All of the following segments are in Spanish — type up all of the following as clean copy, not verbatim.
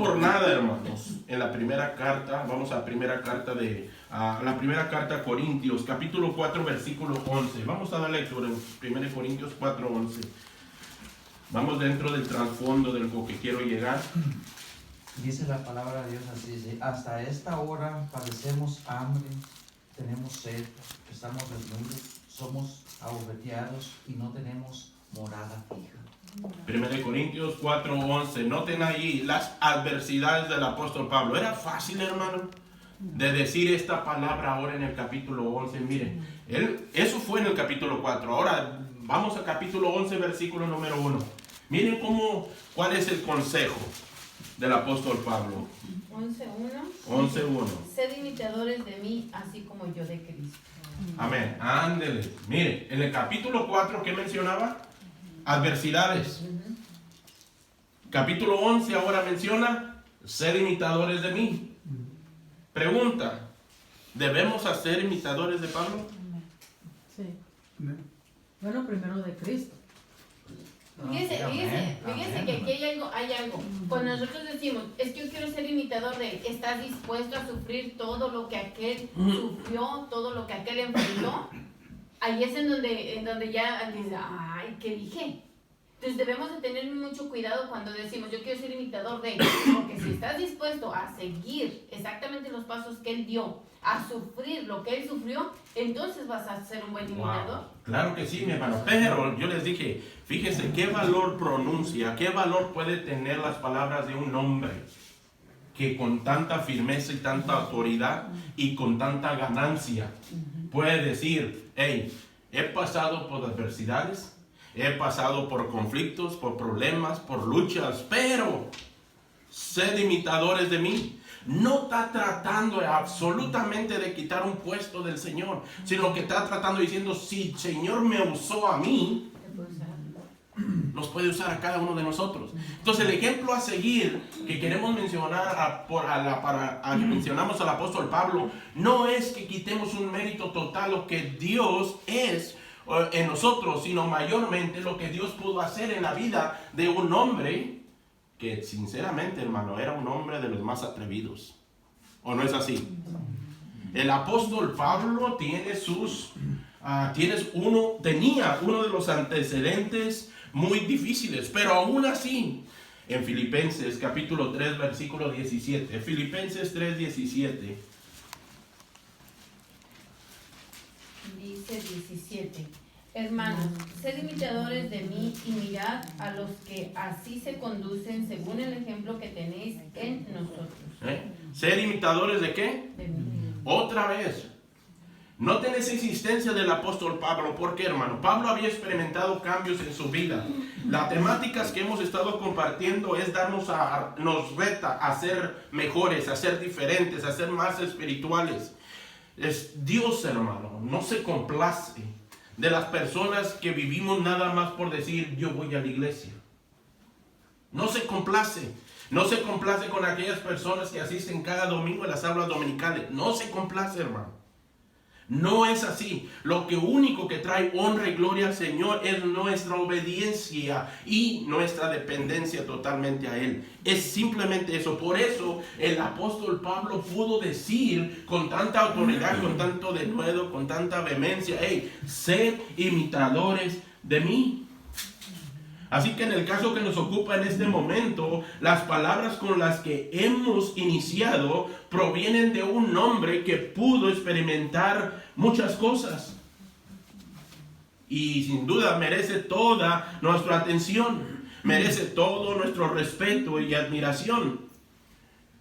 por nada, hermanos, en la primera carta, vamos a la primera carta a Corintios, capítulo 4, versículo 11. Vamos a dar lectura en 1 Corintios 4, 11. Vamos dentro del trasfondo de lo que quiero llegar. Dice la palabra de Dios así, dice, hasta esta hora padecemos hambre, tenemos sed, estamos desnudos, somos aborreteados y no tenemos morada fija. 1 Corintios 4, 11. Noten ahí las adversidades del apóstol Pablo. Era fácil, hermano, de decir esta palabra ahora en el capítulo 11. Miren, eso fue en el capítulo 4. Ahora vamos al capítulo 11, versículo número 1. Miren cuál es el consejo del apóstol Pablo. 11.1. Sed imitadores de mí, así como yo de Cristo. Amén. Ándele. Miren, en el capítulo 4, ¿qué mencionaba? Adversidades. Capítulo 11 ahora menciona: sed imitadores de mí. Pregunta: ¿debemos ser imitadores de Pablo? Sí. Bueno, primero de Cristo. Fíjese que aquí hay algo. Cuando nosotros decimos, es que yo quiero ser imitador de él, ¿estás dispuesto a sufrir todo lo que aquel sufrió, todo lo que aquel enfrentó? Ahí es en donde ya dice, ay, ¿qué dije? Entonces debemos de tener mucho cuidado cuando decimos, yo quiero ser imitador de él, porque si estás dispuesto a seguir exactamente los pasos que él dio, a sufrir lo que él sufrió, entonces vas a ser un buen imitador. Wow. Claro que sí, mi hermano. Pero yo les dije, fíjese qué valor pronuncia, qué valor puede tener las palabras de un hombre que con tanta firmeza y tanta autoridad y con tanta ganancia puede decir, hey, he pasado por adversidades, he pasado por conflictos, por problemas, por luchas, pero sed imitadores de mí. No está tratando absolutamente de quitar un puesto del Señor, sino que está tratando diciendo, si el Señor me usó a mí, nos puede usar a cada uno de nosotros. Entonces el ejemplo a seguir que queremos mencionar mencionamos al apóstol Pablo, no es que quitemos un mérito total lo que Dios es en nosotros, sino mayormente lo que Dios pudo hacer en la vida de un hombre que sinceramente, hermano, era un hombre de los más atrevidos. ¿O no es así? El apóstol Pablo tenía uno de los antecedentes muy difíciles, pero aún así, en Filipenses capítulo 3, versículo 17, Filipenses 3, 17. Dice 17. Hermanos, sed imitadores de mí y mirad a los que así se conducen según el ejemplo que tenéis en nosotros. ¿Ser imitadores de qué? De mí. Otra vez. Noten esa insistencia del apóstol Pablo. ¿Por qué, hermano? Pablo había experimentado cambios en su vida. Las temáticas que hemos estado compartiendo nos reta a ser mejores, a ser diferentes, a ser más espirituales. Dios, hermano, no se complace de las personas que vivimos nada más por decir, yo voy a la iglesia. No se complace. No se complace con aquellas personas que asisten cada domingo a las aulas dominicales. No se complace, hermano. No es así. Lo único que trae honra y gloria al Señor es nuestra obediencia y nuestra dependencia totalmente a Él. Es simplemente eso. Por eso el apóstol Pablo pudo decir con tanta autoridad, con tanto denuedo, con tanta vehemencia, hey, sed imitadores de mí. Así que en el caso que nos ocupa en este momento, las palabras con las que hemos iniciado provienen de un hombre que pudo experimentar muchas cosas. Y sin duda merece toda nuestra atención, merece todo nuestro respeto y admiración.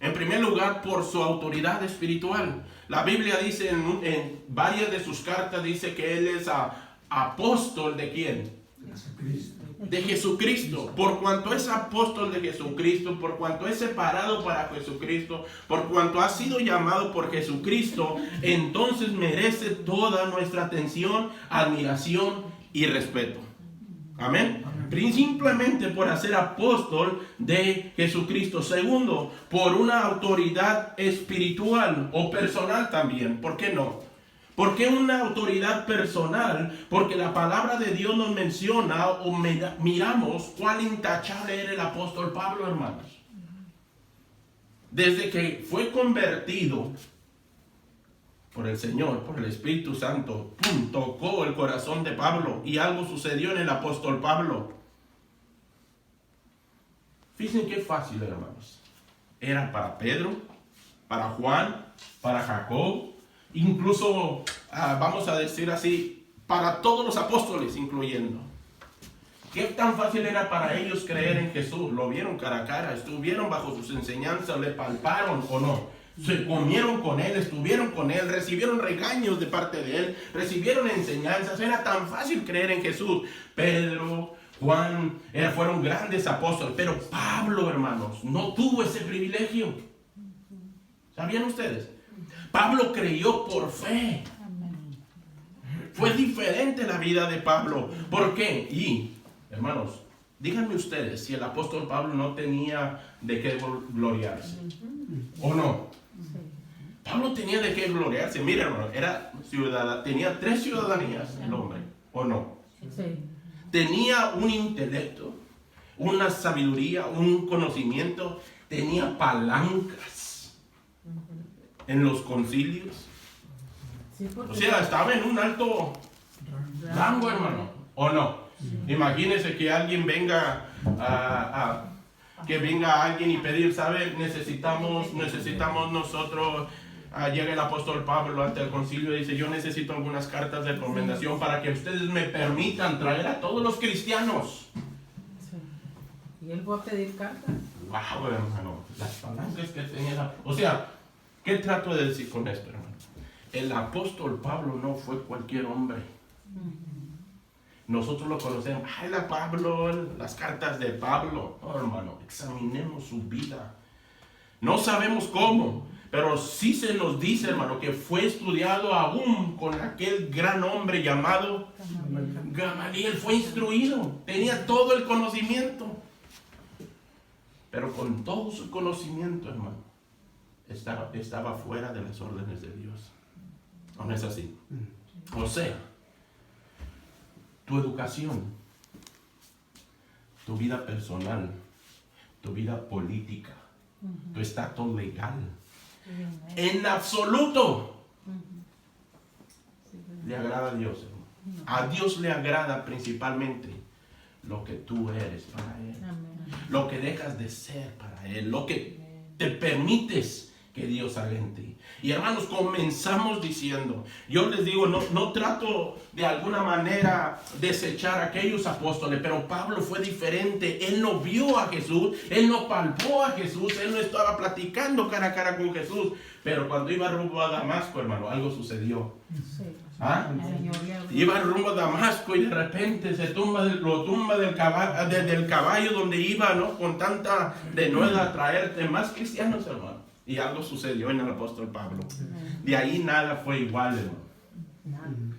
En primer lugar, por su autoridad espiritual. La Biblia dice en varias de sus cartas, dice que él es apóstol ¿de quién? Jesucristo. De Jesucristo. Por cuanto es apóstol de Jesucristo, por cuanto es separado para Jesucristo, por cuanto ha sido llamado por Jesucristo, entonces merece toda nuestra atención, admiración y respeto. Amén. Simplemente por ser apóstol de Jesucristo. Segundo, por una autoridad espiritual o personal también. ¿Por qué no? ¿Por qué una autoridad personal? Porque la palabra de Dios nos menciona o miramos cuán intachable era el apóstol Pablo, hermanos. desde que fue convertido por el Señor, por el Espíritu Santo, ¡pum!, tocó el corazón de Pablo y algo sucedió en el apóstol Pablo. Fíjense qué fácil, hermanos. Era para Pedro, para Juan, para Jacob, incluso, vamos a decir así, para todos los apóstoles, incluyendo. ¿Qué tan fácil era para ellos creer en Jesús? Lo vieron cara a cara, estuvieron bajo sus enseñanzas, le palparon o no. Se comieron con él, estuvieron con él, recibieron regaños de parte de él, recibieron enseñanzas. Era tan fácil creer en Jesús. Pedro, Juan, fueron grandes apóstoles. Pero Pablo, hermanos, no tuvo ese privilegio. ¿Sabían ustedes? Pablo creyó por fe. Fue diferente la vida de Pablo. ¿Por qué? Y, hermanos, díganme ustedes si el apóstol Pablo no tenía de qué gloriarse. ¿O no? Pablo tenía de qué gloriarse. Mira, hermano, tenía 3 ciudadanías el hombre, ¿o no? Sí. Tenía un intelecto, una sabiduría, un conocimiento, tenía palancas en los concilios. Sí, O sea, estaba en un alto rango, hermano, ¿o no? Imagínese que alguien venga que venga alguien y pedir, ¿sabe? Necesitamos nosotros, llega el apóstol Pablo ante el concilio y dice, yo necesito algunas cartas de recomendación para que ustedes me permitan traer a todos los cristianos. Sí. Y él fue a pedir cartas. Wow, hermano, las palancas que tenía. O sea, ¿qué trato de decir con esto, hermano? El apóstol Pablo no fue cualquier hombre. Nosotros lo conocemos. Ay, las cartas de Pablo. Oh, hermano, examinemos su vida. No sabemos cómo, pero sí se nos dice, hermano, que fue estudiado aún con aquel gran hombre llamado Gamaliel. Fue instruido, tenía todo el conocimiento. Pero con todo su conocimiento, hermano, estaba fuera de las órdenes de Dios. ¿No es así? O sea, tu educación, tu vida personal, tu vida política, tu estatus legal, en absoluto le agrada a Dios, hermano. A Dios le agrada principalmente lo que tú eres para Él, lo que dejas de ser para Él, lo que te permites que Dios haga en ti. Y hermanos, comenzamos diciendo, yo les digo, no trato de alguna manera desechar a aquellos apóstoles, pero Pablo fue diferente. Él no vio a Jesús, él no palpó a Jesús, él no estaba platicando cara a cara con Jesús, pero cuando iba rumbo a Damasco, hermano, algo sucedió. Sí. Iba rumbo a Damasco y de repente lo tumba del caballo donde iba, ¿no? Con tanta denueda a traerte más cristianos, hermano. Y algo sucedió en el apóstol Pablo. De ahí nada fue igual, hermano.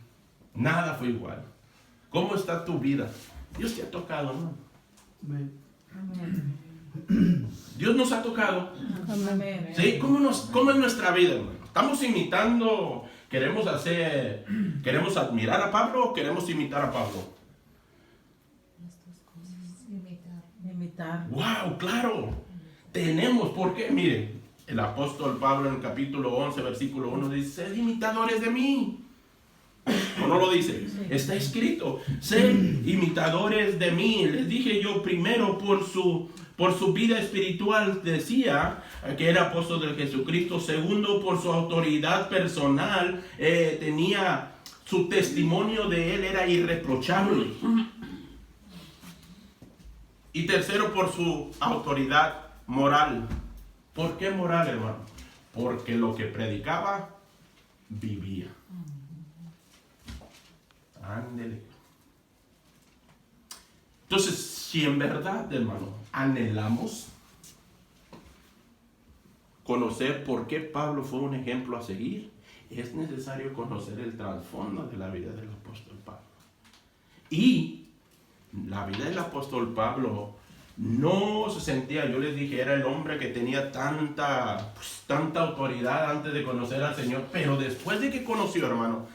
Nada fue igual. ¿Cómo está tu vida? Dios te ha tocado, ¿no? Dios nos ha tocado. ¿Sí? ¿Cómo es nuestra vida, hermano? ¿Estamos imitando? ¿Queremos admirar a Pablo o queremos imitar a Pablo? Imitar. ¡Wow! Claro. Tenemos, ¿por qué? Miren. El apóstol Pablo en el capítulo 11, versículo 1 dice, sed imitadores de mí. ¿O no lo dice? Sí. Está escrito, sed imitadores de mí. Les dije yo primero por su vida espiritual, decía que era apóstol de Jesucristo. Segundo, por su autoridad personal, tenía su testimonio de él, era irreprochable. Y tercero, por su autoridad moral. ¿Por qué moral, hermano? Porque lo que predicaba, vivía. Ándele. Entonces, si en verdad, hermano, anhelamos conocer por qué Pablo fue un ejemplo a seguir, es necesario conocer el trasfondo de la vida del apóstol Pablo. Y la vida del apóstol Pablo no se sentía, yo les dije, era el hombre que tenía tanta autoridad antes de conocer al Señor, pero después de que conoció, hermano,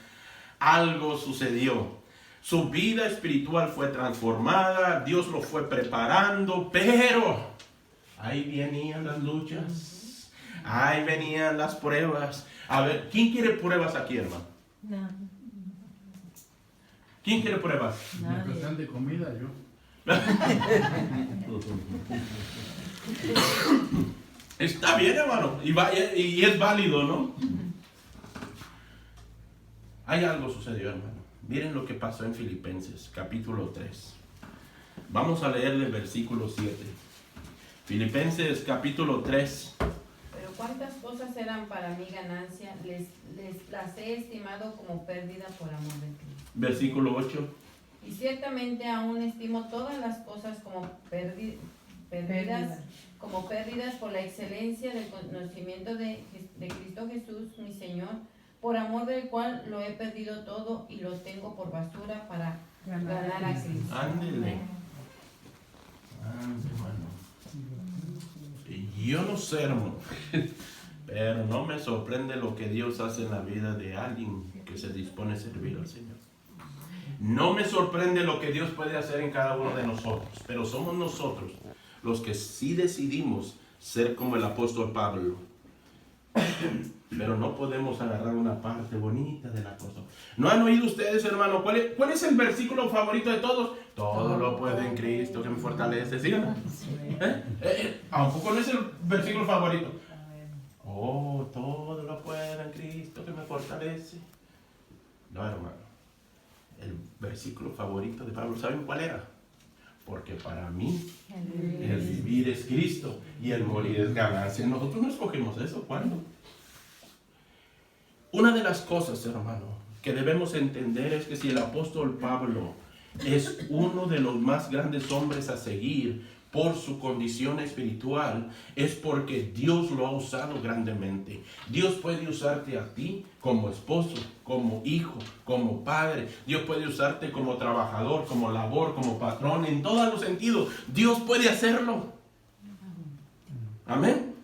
algo sucedió. Su vida espiritual fue transformada, Dios lo fue preparando, pero ahí venían las luchas, Ahí venían las pruebas. A ver, ¿quién quiere pruebas aquí, hermano? No, ¿Quién quiere pruebas? Mientras sean de comida, yo. Está bien, hermano, y es válido, ¿no? Hay algo sucedió, hermano. Miren lo que pasó en Filipenses, capítulo 3. Vamos a leerle el versículo 7. Filipenses, capítulo 3. Pero cuántas cosas eran para mí ganancia, las he estimado como pérdida por amor de Cristo. Versículo 8. Y ciertamente aún estimo todas las cosas como pérdidas por la excelencia del conocimiento de Cristo Jesús, mi Señor, por amor del cual lo he perdido todo y lo tengo por basura para ganar a Cristo. Ándele. Hermano. Yo no sé, hermano, pero no me sorprende lo que Dios hace en la vida de alguien que se dispone a servir al Señor. No me sorprende lo que Dios puede hacer en cada uno de nosotros, pero somos nosotros los que sí decidimos ser como el apóstol Pablo. Pero no podemos agarrar una parte bonita del apóstol. ¿No han oído ustedes, hermano? ¿Cuál es el versículo favorito de todos? Todo lo puedo en Cristo que me fortalece. ¿Sí? ¿A un poco no es el versículo favorito? Oh, todo lo puedo en Cristo que me fortalece. No, hermano. El versículo favorito de Pablo, ¿saben cuál era? Porque para mí el vivir es Cristo y el morir es ganancia. Nosotros no escogemos eso. ¿Cuándo? Una de las cosas, hermano, que debemos entender es que si el apóstol Pablo es uno de los más grandes hombres a seguir por su condición espiritual, es porque Dios lo ha usado grandemente. Dios puede usarte a ti como esposo, como hijo, como padre. Dios puede usarte como trabajador, como labor, como patrón, en todos los sentidos. Dios puede hacerlo. Amén.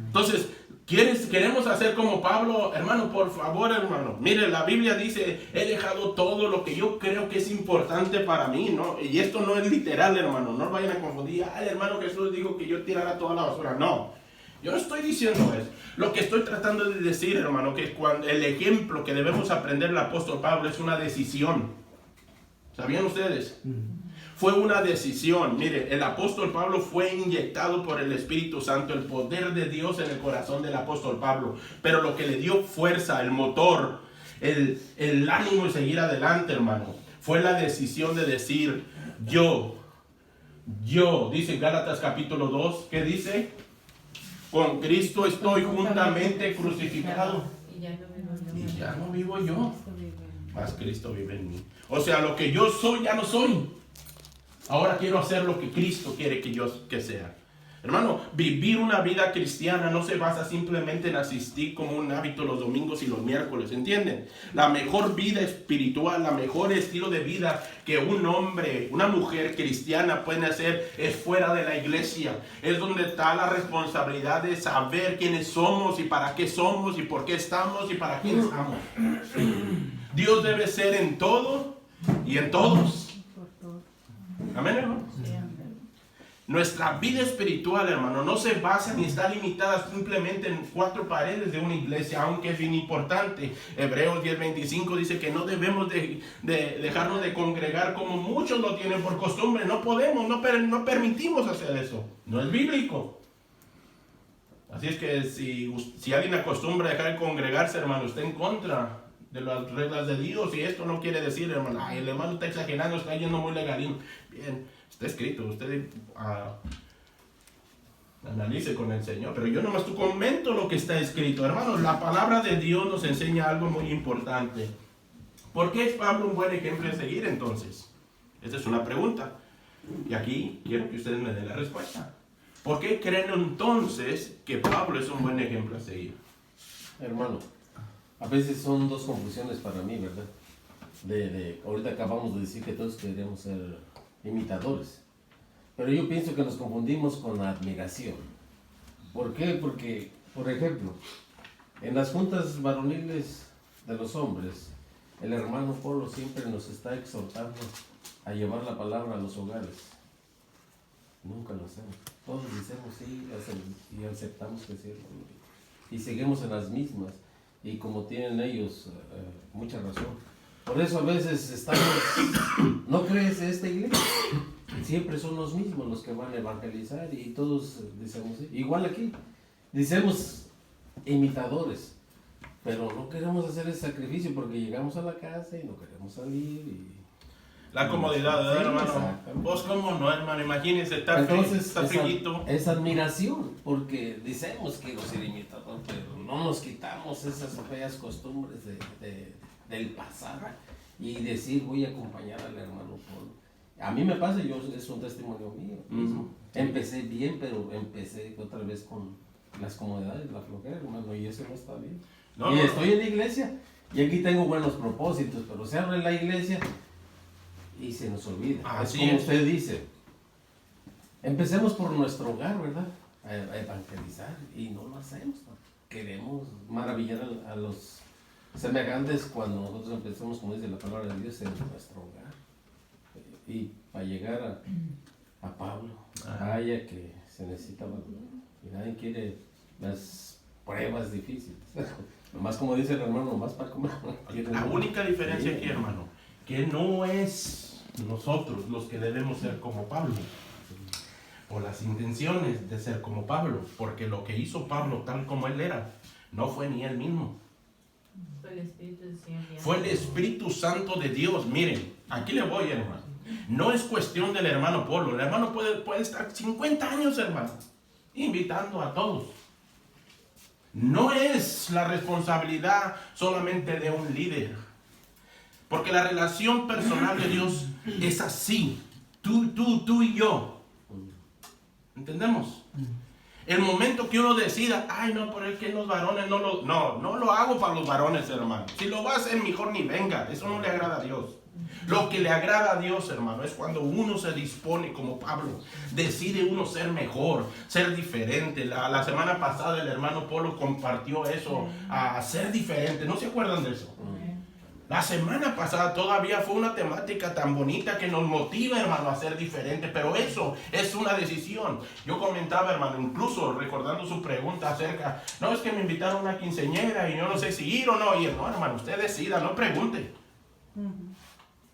Entonces, ¿queremos hacer como Pablo? Hermano, por favor, hermano. Mire, la Biblia dice, he dejado todo lo que yo creo que es importante para mí, ¿no? Y esto no es literal, hermano. No vayan a confundir. Ay, hermano, Jesús dijo que yo tirara toda la basura. No, yo no estoy diciendo eso. Lo que estoy tratando de decir, hermano, que cuando el ejemplo que debemos aprender del apóstol Pablo es una decisión. ¿Sabían ustedes? Fue una decisión. Mire, el apóstol Pablo fue inyectado por el Espíritu Santo, el poder de Dios en el corazón del apóstol Pablo. Pero lo que le dio fuerza, el motor, el ánimo de seguir adelante, hermano, fue la decisión de decir, yo, dice Gálatas capítulo 2, ¿qué dice? Con Cristo estoy juntamente crucificado. Y ya no vivo yo, mas Cristo vive en mí. O sea, lo que yo soy, ya no soy. Ahora quiero hacer lo que Cristo quiere que sea. Hermano, vivir una vida cristiana no se basa simplemente en asistir como un hábito los domingos y los miércoles, ¿entienden? La mejor vida espiritual, la mejor estilo de vida que un hombre, una mujer cristiana pueden hacer es fuera de la iglesia. Es donde está la responsabilidad de saber quiénes somos y para qué somos y por qué estamos y para quién estamos. Dios debe ser en todo y en todos. Amén, hermano. Nuestra vida espiritual, hermano, no se basa ni está limitada simplemente en 4 paredes de una iglesia, aunque es bien importante. Hebreos 10:25 dice que no debemos de dejarnos de congregar como muchos lo tienen por costumbre. No podemos, no permitimos hacer eso. No es bíblico. Así es que si alguien acostumbra a dejar de congregarse, hermano, está en contra de las reglas de Dios. Y esto no quiere decir, hermano, ay, el hermano está exagerando, está yendo muy legalín. Bien, está escrito, usted analice con el Señor, pero yo nomás comento lo que está escrito. Hermanos, la palabra de Dios nos enseña algo muy importante. ¿Por qué es Pablo un buen ejemplo a seguir entonces? Esta es una pregunta y aquí quiero que ustedes me den la respuesta. ¿Por qué creen entonces que Pablo es un buen ejemplo a seguir? Hermano, a veces son dos conclusiones para mí, ¿verdad? Ahorita acabamos de decir que todos queremos ser imitadores, pero yo pienso que nos confundimos con la admiración. ¿Por qué? Porque, por ejemplo, en las juntas varoniles de los hombres, el hermano Polo siempre nos está exhortando a llevar la palabra a los hogares. Nunca lo hacemos. Todos decimos sí y aceptamos que sí. y seguimos en las mismas. Y como tienen ellos mucha razón. Por eso a veces estamos, ¿no crees esta iglesia? Siempre son los mismos los que van a evangelizar y todos decimos, igual aquí, decimos imitadores, pero no queremos hacer ese sacrificio porque llegamos a la casa y no queremos salir. La comodidad, ¿verdad, Sí, hermano? exactamente. Pues cómo no, hermano, imagínense, está frillito. es admiración, porque decimos que quiero ser imitador, pero no nos quitamos esas feas costumbres del pasado y decir voy a acompañar al hermano Polo. A mí me pasa, es un testimonio mío mismo. Empecé bien, pero empecé otra vez con las comodidades, la flojera, hermano, y eso no está bien. No, y no, estoy en la iglesia y aquí tengo buenos propósitos, pero se abre la iglesia y se nos olvida. Así es como es. usted dice. Empecemos por nuestro hogar, ¿verdad? A evangelizar y no lo hacemos. ¿No? Queremos maravillar a los semejantes cuando nosotros empezamos, como dice la palabra de Dios, en nuestro hogar. Y para llegar a Pablo, vaya que se necesita valor. Y nadie quiere las pruebas difíciles. Nomás como dice el hermano, nomás para comer. La única diferencia aquí, hermano, que no es nosotros los que debemos ser como Pablo, o las intenciones de ser como Pablo, porque lo que hizo Pablo tal como él era, no fue ni él mismo. Fue el Espíritu del Señor. Fue el Espíritu Santo de Dios. Miren, aquí le voy, hermano. No es cuestión del hermano Polo. El hermano puede estar 50 años, hermano, invitando a todos. No es la responsabilidad solamente de un líder. Porque la relación personal de Dios es así. Tú y yo. ¿Entendemos? El momento que uno decida, ay no, por el que los varones no lo hago para los varones, hermano. Si lo va a hacer, mejor ni venga. Eso no le agrada a Dios. Lo que le agrada a Dios, hermano, es cuando uno se dispone como Pablo. Decide uno ser mejor, ser diferente. La semana pasada el hermano Polo compartió eso, a ser diferente. ¿No se acuerdan de eso? La semana pasada todavía fue una temática tan bonita que nos motiva, hermano, a ser diferente, pero eso es una decisión. Yo comentaba, hermano, incluso recordando su pregunta acerca, no, es que me invitaron a una quinceañera y yo no sé si ir o no ir. No, hermano, usted decida, no pregunte.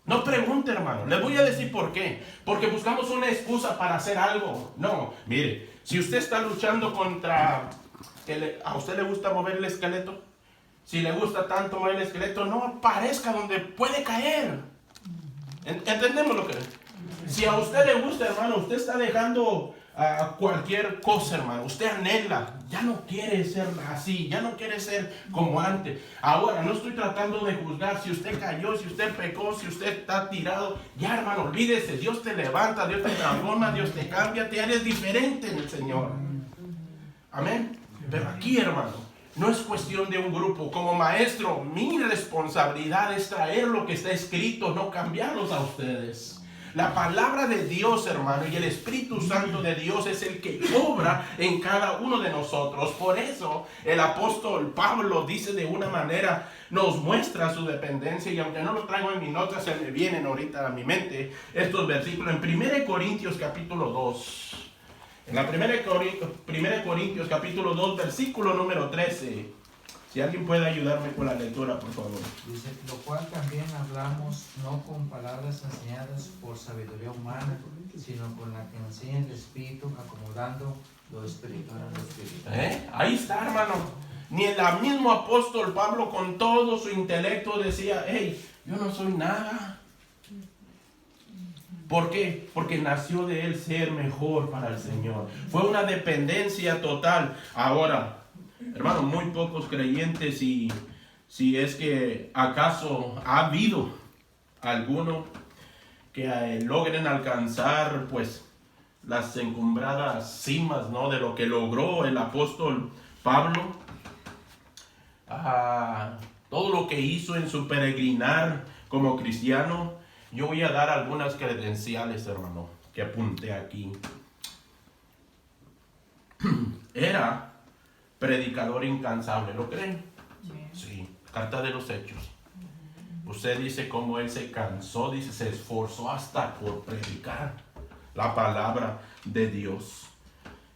No pregunte, hermano. Le voy a decir por qué. Porque buscamos una excusa para hacer algo. No, mire, si usted está luchando contra, a usted le gusta mover el esqueleto, si le gusta tanto mover el esqueleto, no aparezca donde puede caer. ¿Entendemos lo que es? Si a usted le gusta, hermano, usted está dejando cualquier cosa, hermano. Usted anhela, ya no quiere ser así, ya no quiere ser como antes. Ahora, no estoy tratando de juzgar si usted cayó, si usted pecó, si usted está tirado. Ya, hermano, olvídese. Dios te levanta, Dios te transforma, Dios te cambia, te eres diferente en el Señor. Amén. Pero aquí, hermano, no es cuestión de un grupo. Como maestro, mi responsabilidad es traer lo que está escrito, no cambiarlos a ustedes. La palabra de Dios, hermano, y el Espíritu Santo de Dios es el que obra en cada uno de nosotros. Por eso el apóstol Pablo dice de una manera, nos muestra su dependencia, y aunque no lo traigo en mi nota, se me vienen ahorita a mi mente estos versículos. En 1 Corintios capítulo 2. En la 1 Corintios capítulo 2, versículo número 13. Si alguien puede ayudarme con la lectura, por favor. Dice, lo cual también hablamos no con palabras enseñadas por sabiduría humana, sino con la que enseña el Espíritu, acomodando lo espiritual a lo espiritual. Ahí está, hermano. Ni el mismo apóstol Pablo con todo su intelecto decía, hey, yo no soy nada. ¿Por qué? Porque nació de él ser mejor para el Señor. Fue una dependencia total. Ahora, hermano, muy pocos creyentes, si es que acaso ha habido alguno que logren alcanzar pues las encumbradas cimas, ¿no?, de lo que logró el apóstol Pablo. Todo lo que hizo en su peregrinar como cristiano. Yo voy a dar algunas credenciales, hermano, que apunté aquí. Era predicador incansable, ¿lo creen? Sí, carta de los Hechos. Usted dice cómo él se cansó, dice, se esforzó hasta por predicar la palabra de Dios.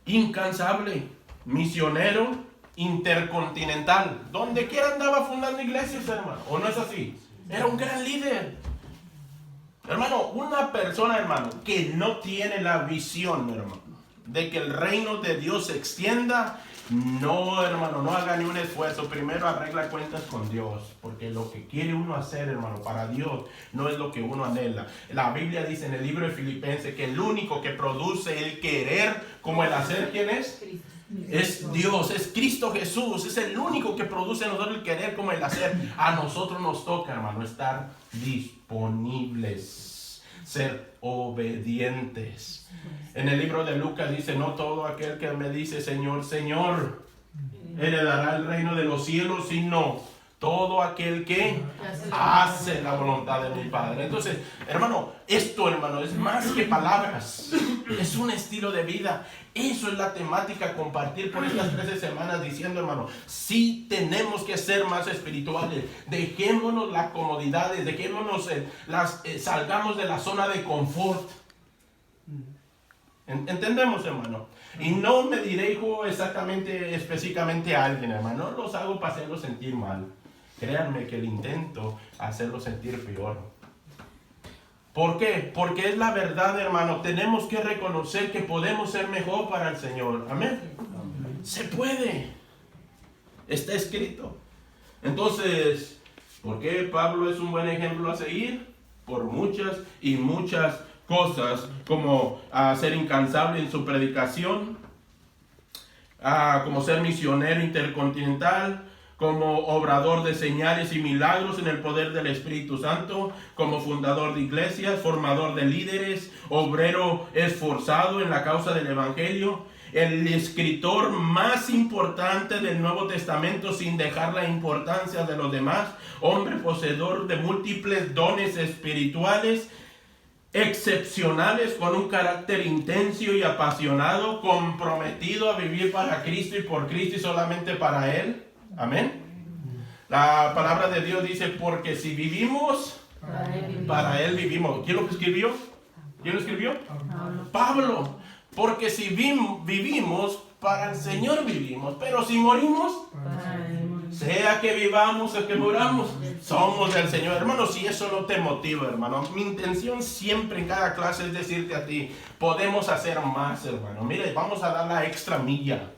Incansable, misionero intercontinental. Donde quiera andaba fundando iglesias, hermano. ¿O no es así? Era un gran líder. Hermano, una persona, hermano, que no tiene la visión, hermano, de que el reino de Dios se extienda, no, hermano, no haga ni un esfuerzo. Primero arregla cuentas con Dios, porque lo que quiere uno hacer, hermano, para Dios no es lo que uno anhela. La Biblia dice en el libro de Filipenses que el único que produce el querer como el hacer, ¿quién es? Es Dios, es Cristo Jesús, es el único que produce en nosotros el querer como el hacer. A nosotros nos toca, hermano, estar disponibles, ser obedientes. En el libro de Lucas dice, no todo aquel que me dice Señor, Señor, heredará el reino de los cielos, sino todo aquel que hace la voluntad de mi Padre. Entonces, hermano, esto, hermano, es más que palabras, es un estilo de vida. Eso es la temática, compartir por estas 13 semanas diciendo, hermano, sí tenemos que ser más espirituales. Dejémonos las comodidades, dejémonos salgamos de la zona de confort. ¿Entendemos, hermano? Y no me dirijo específicamente a alguien, hermano. No los hago para hacerlos sentir mal. Créanme que el intento hacerlos sentir peor. ¿Por qué? Porque es la verdad, hermano. Tenemos que reconocer que podemos ser mejor para el Señor. Amén. Se puede. Está escrito. Entonces, ¿por qué Pablo es un buen ejemplo a seguir? Por muchas y muchas cosas, como ser incansable en su predicación, como ser misionero intercontinental, como obrador de señales y milagros en el poder del Espíritu Santo, como fundador de iglesias, formador de líderes, obrero esforzado en la causa del Evangelio, el escritor más importante del Nuevo Testamento sin dejar la importancia de los demás, hombre poseedor de múltiples dones espirituales, excepcionales, con un carácter intenso y apasionado, comprometido a vivir para Cristo y por Cristo y solamente para Él. Amén. La palabra de Dios dice, porque si vivimos, para Él vivimos. ¿Quién lo escribió? ¿Quién lo escribió? Pablo. Porque si vivimos, para el Señor vivimos. Pero si morimos, sea que vivamos o que muramos, somos del Señor. Hermano, si eso no te motiva, hermano, mi intención siempre en cada clase es decirte a ti, podemos hacer más, hermano. Mire, vamos a dar la extra milla.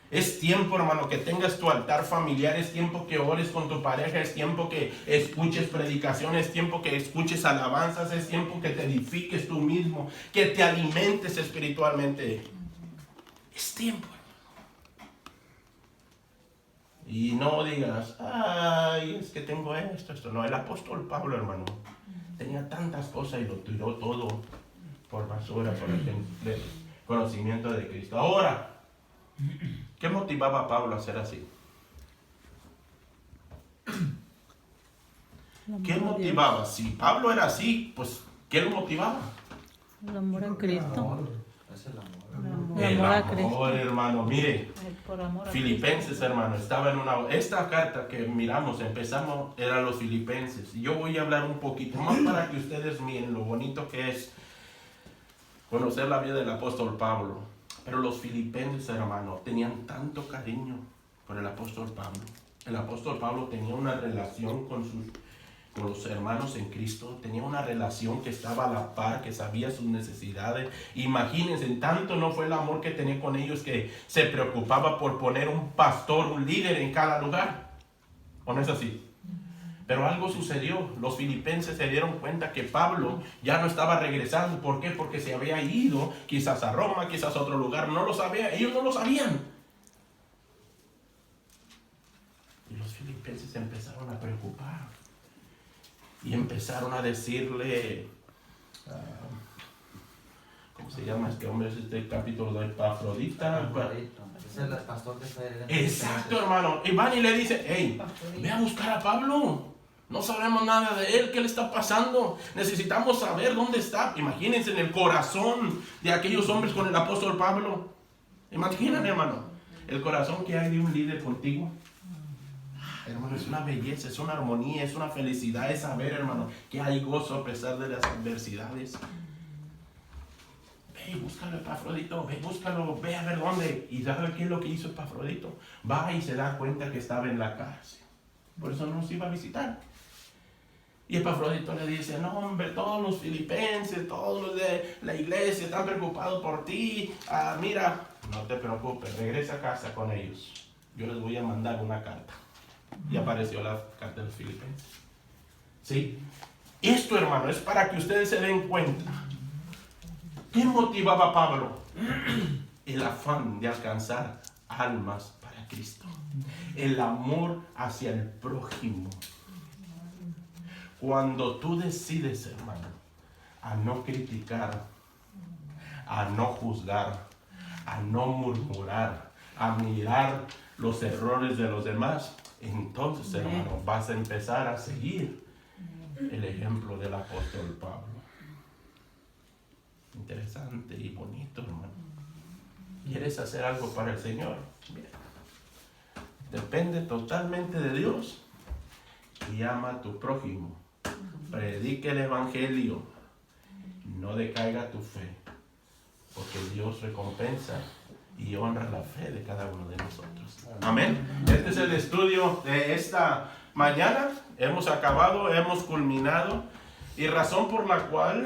Es tiempo, hermano, que tengas tu altar familiar, es tiempo que ores con tu pareja, es tiempo que escuches predicaciones, es tiempo que escuches alabanzas, es tiempo que te edifiques tú mismo, que te alimentes espiritualmente. Es tiempo, hermano. Y no digas, ay, es que tengo esto. No, el apóstol Pablo, hermano, tenía tantas cosas y lo tiró todo por basura, por el conocimiento de Cristo. Ahora, ¿qué motivaba a Pablo a ser así? ¿Qué motivaba? Si Pablo era así, pues, ¿qué lo motivaba? El amor en Cristo. Es el amor. El amor a Cristo. amor, hermano. Mire, Por amor a Filipenses, hermano, estaba en esta carta que miramos, empezamos, eran los Filipenses. Y yo voy a hablar un poquito más para que ustedes miren lo bonito que es conocer la vida del apóstol Pablo. Pero los filipenses, hermano, tenían tanto cariño por el apóstol Pablo. El apóstol Pablo tenía una relación con los hermanos en Cristo. Tenía una relación que estaba a la par, que sabía sus necesidades. Imagínense, tanto no fue el amor que tenía con ellos que se preocupaba por poner un pastor, un líder en cada lugar. ¿O no es así? Pero algo sucedió. Los filipenses se dieron cuenta que Pablo ya no estaba regresando. ¿Por qué? Porque se había ido quizás a Roma, quizás a otro lugar. No lo sabía. Ellos no lo sabían. Y los filipenses se empezaron a preocupar. Y empezaron a decirle... ¿cómo se llama este hombre? Es este capítulo de Epafrodita. Es el pastor que está ahí. Exacto, hermano. Y van y le dicen, hey, ve a buscar a Pablo. No sabemos nada de él, qué le está pasando. Necesitamos saber dónde está. Imagínense en el corazón de aquellos hombres con el apóstol Pablo. Imaginen, hermano, el corazón que hay de un líder contigo. Hermano, es una belleza, es una armonía, es una felicidad, es saber, hermano, que hay gozo a pesar de las adversidades. hey, búscalo Epafrodito, ve, búscalo, ve a ver dónde. ¿Y sabe qué es lo que hizo Epafrodito? Va y se da cuenta que estaba en la cárcel. Por eso no nos iba a visitar. Y Epafrodito le dice, no hombre, todos los filipenses, todos los de la iglesia están preocupados por ti. Mira, no te preocupes, regresa a casa con ellos. Yo les voy a mandar una carta. Y apareció la carta de los filipenses. ¿Sí? Esto, hermano, es para que ustedes se den cuenta. ¿Qué motivaba a Pablo? El afán de alcanzar almas para Cristo. El amor hacia el prójimo. Cuando tú decides, hermano, a no criticar, a no juzgar, a no murmurar, a mirar los errores de los demás, entonces, hermano, vas a empezar a seguir el ejemplo del apóstol Pablo. Interesante y bonito, hermano. ¿Quieres hacer algo para el Señor? Bien. Depende totalmente de Dios. Y ama a tu prójimo. Predique el evangelio. No decaiga tu fe. Porque Dios recompensa y honra la fe de cada uno de nosotros. Amén. Este es el estudio de esta mañana. Hemos acabado, hemos culminado. Y razón por la cual